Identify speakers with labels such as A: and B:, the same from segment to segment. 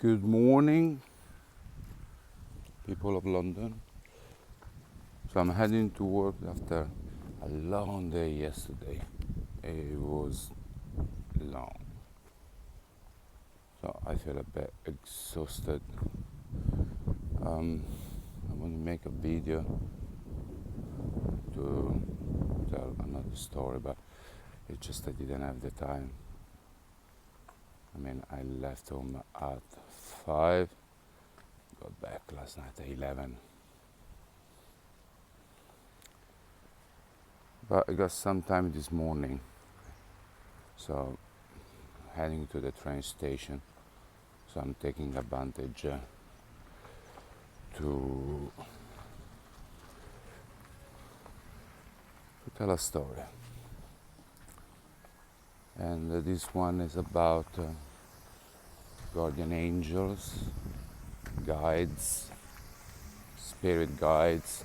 A: Good morning, people of London. So I'm heading to work after a long day yesterday. It was long. So I feel a bit exhausted. I want to make a video to tell another story, but it's just I didn't have the time. I mean, I left home at 5, got back last night at 11. But I got some time this morning, so heading to the train station. So I'm taking advantage to tell a story. And this one is about guardian angels, guides, spirit guides,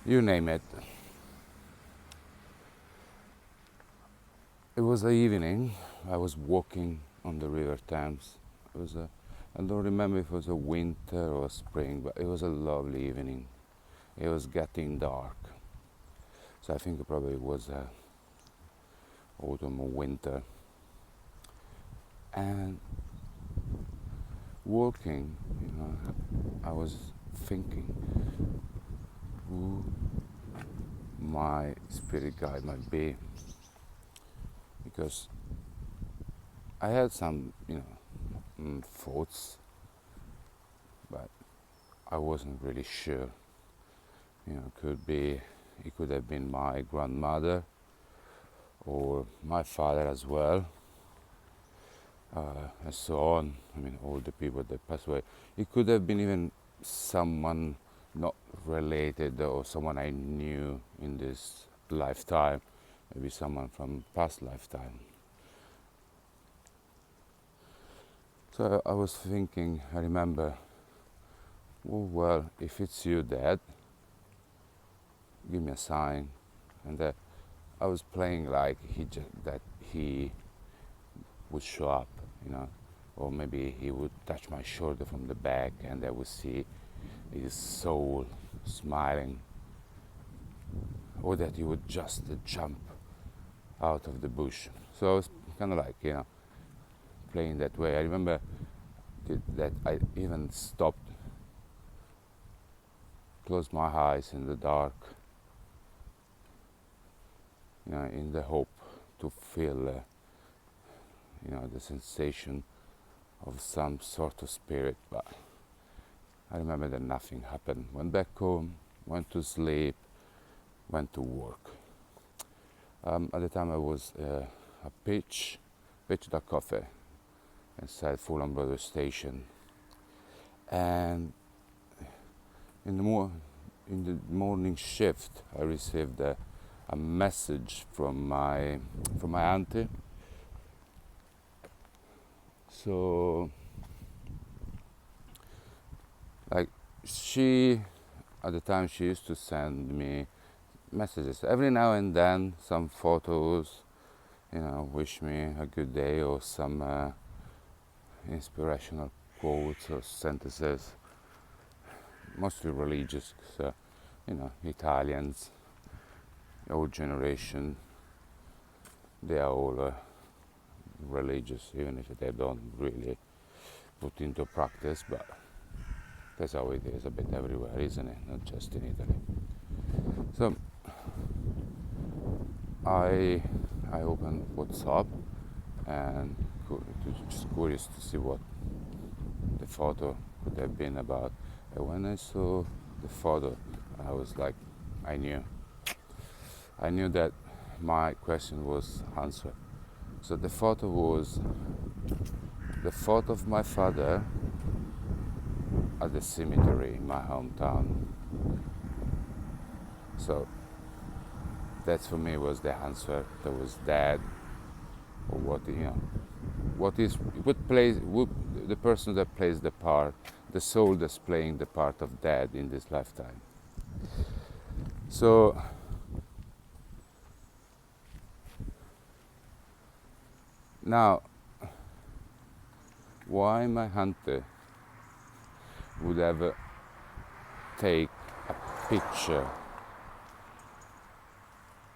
A: you name it. It was an evening. I was walking on the river Thames. I don't remember if it was a winter or a spring, but it was a lovely evening. It was getting dark. So I think it probably was autumn or winter. And walking, I was thinking who my spirit guide might be. Because I had some, thoughts, but I wasn't really sure. It could have been my grandmother or my father as well, and so on. I mean, all the people that passed away. It could have been even someone not related or someone I knew in this lifetime, maybe someone from past lifetime. So I was thinking, I remember, oh, well, if it's you, Dad, give me a sign. And I was playing like that he would show up, or maybe he would touch my shoulder from the back and I would see his soul smiling, or that he would just jump out of the bush. So I was kind of like, playing that way. I remember that I even stopped, closed my eyes in the dark, in the hope to feel, the sensation of some sort of spirit. But I remember that nothing happened. Went back home, went to sleep, went to work. At the time I was a pitch that coffee inside Fulham Brothers Station, and in the morning shift I received a message from my auntie. So, like, she at the time she used to send me messages every now and then, some photos, wish me a good day, or some inspirational quotes or sentences, mostly religious, because Italians, old generation, they are all religious, even if they don't really put into practice, but that's how it is a bit everywhere, isn't it? Not just in Italy. So I opened WhatsApp and just curious to see what the photo could have been about. And when I saw the photo, I was like, I knew that my question was answered. So the photo was the photo of my father at the cemetery in my hometown. So that for me was the answer. That was Dad, or the person that plays the part, the soul that's playing the part of Dad in this lifetime. So now why my hunter would ever take a picture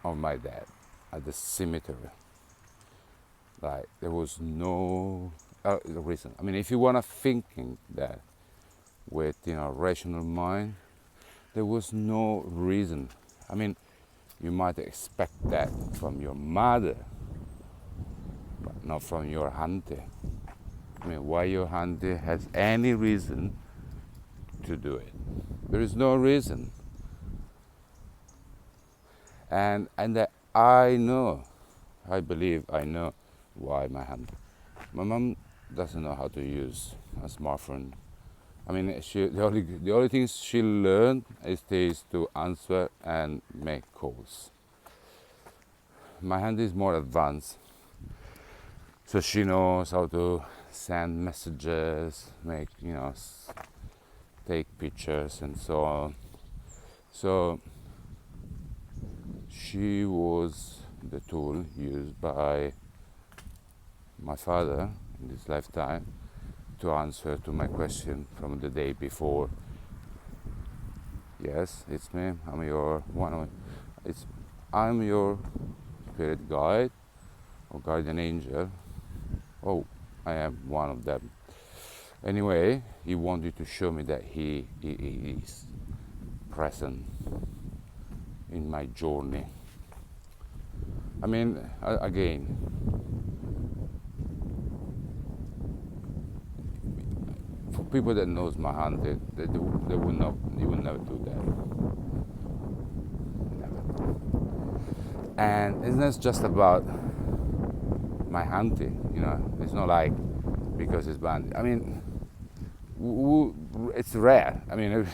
A: of my dad at the cemetery. Like there was no reason. I mean, if you wanna thinking that with rational mind, there was no reason. I mean, you might expect that from your mother, but not from your auntie. I mean, why your auntie has any reason to do it? There is no reason. And that I know, I believe I know why my auntie. My mom doesn't know how to use a smartphone. I mean, the only things she learned is to answer and make calls. My auntie is more advanced, so she knows how to send messages, make take pictures and so on. So she was the tool used by my father in this lifetime to answer to my question from the day before. Yes, it's me. I'm your spirit guide or guardian angel. Oh, I am one of them. Anyway, he wanted to show me that he is present in my journey. I mean, again, for people that knows my auntie, they would not, you would never do that. Never. And it's not just about my auntie, It's not like because it's banned. I mean, it's rare. I mean,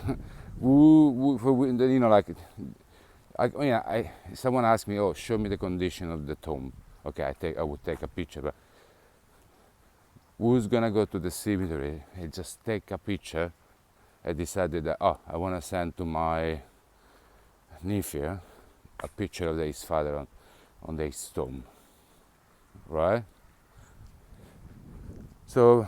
A: like, someone asked me, "Oh, show me the condition of the tomb." Okay, I would take a picture, but who's gonna go to the cemetery and just take a picture? I decided that I want to send to my nephew a picture of his father on his tomb, right? So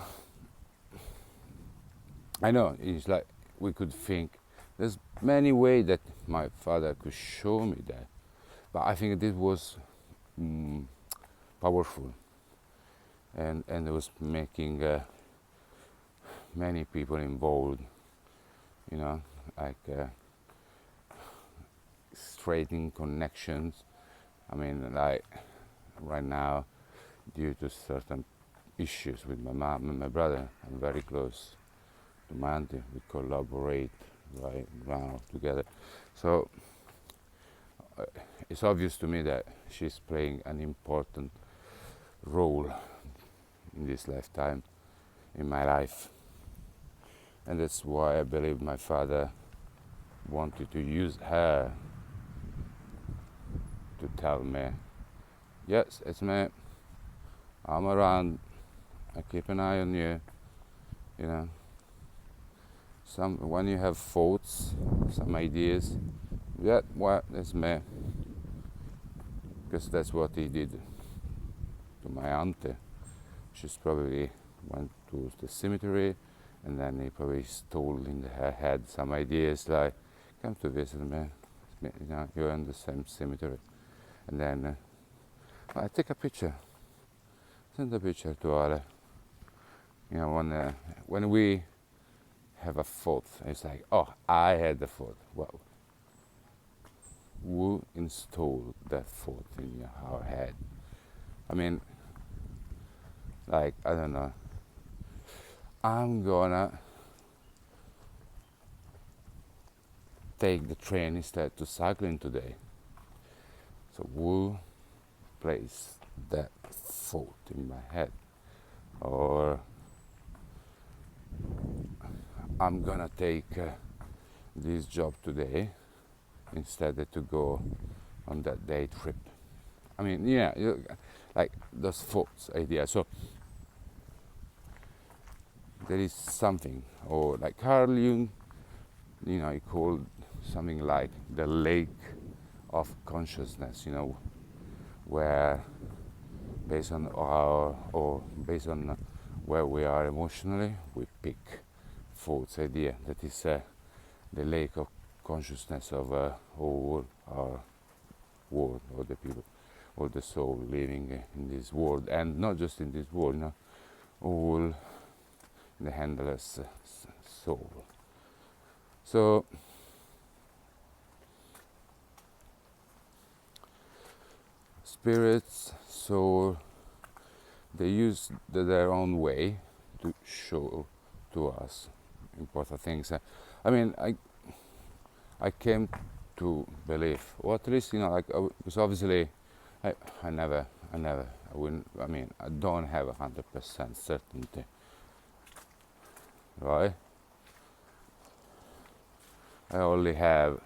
A: I know it's like we could think there's many ways that my father could show me that, but I think this was powerful, and it was making many people involved, like straightening connections. I mean, like right now, due to certain issues with my mom and my brother, I'm very close to my auntie. We collaborate right now together. So it's obvious to me that she's playing an important role in this lifetime, in my life. And that's why I believe my father wanted to use her to tell me, yes, it's me, I'm around, I keep an eye on you, when you have thoughts, some ideas, yeah, well, it's me. Because that's what he did to my auntie. She's probably went to the cemetery, and then he probably stole in her head some ideas like, come to visit me, you're in the same cemetery. And then I take a picture, send a picture to Ale. When we have a thought, it's like, I had the thought. Well, who installed that thought in our head? I mean, like, I don't know, I'm gonna take the train instead to cycling today. So who placed that thought in my head? Or I'm gonna take this job today instead of to go on that day trip. I mean, like those thoughts, ideas. So there is something, or like Carl Jung, he called something like the lake of consciousness, where based on where we are emotionally, we pick thoughts, idea. That is the lake of consciousness of all our world, all the people, all the soul living in this world, and not just in this world, all the handless soul. So spirits, soul, they use their own way to show to us important things. I mean, I came to believe, or at least, because obviously, I never, I wouldn't. I mean, I don't have 100% certainty, right? I only have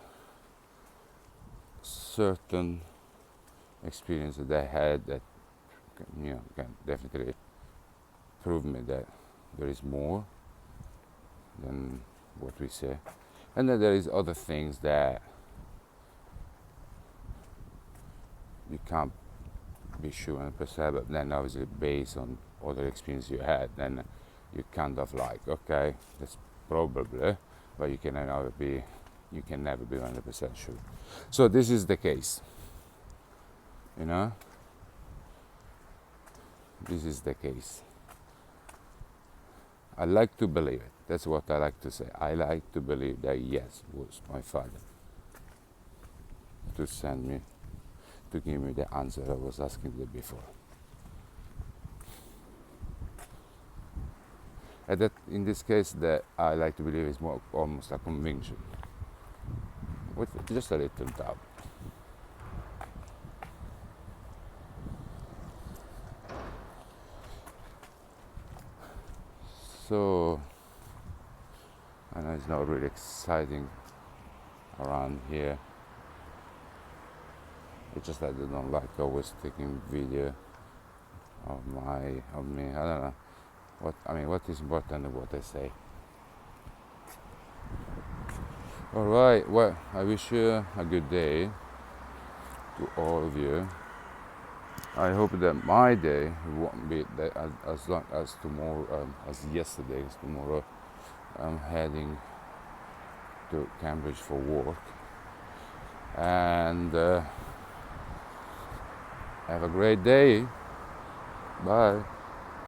A: certain experiences that I had that can definitely prove me that there is more than what we say, and then there is other things that you can't be sure 100%, but then obviously based on other experience you had, then you kind of like, okay, that's probably, but you can never be 100% sure. So this is the case, this is the case. I like to believe it. That's what I like to say. I like to believe that yes, it was my father to give me the answer I was asking before. And that in this case, that I like to believe is more almost a conviction, with just a little doubt. So I know it's not really exciting around here. It's just that I don't like always taking video of me. I don't know what is important and what I say. All right. Well, I wish you a good day to all of you. I hope that my day won't be that as long as tomorrow, as yesterday. Tomorrow, I'm heading to Cambridge for work, and have a great day. Bye.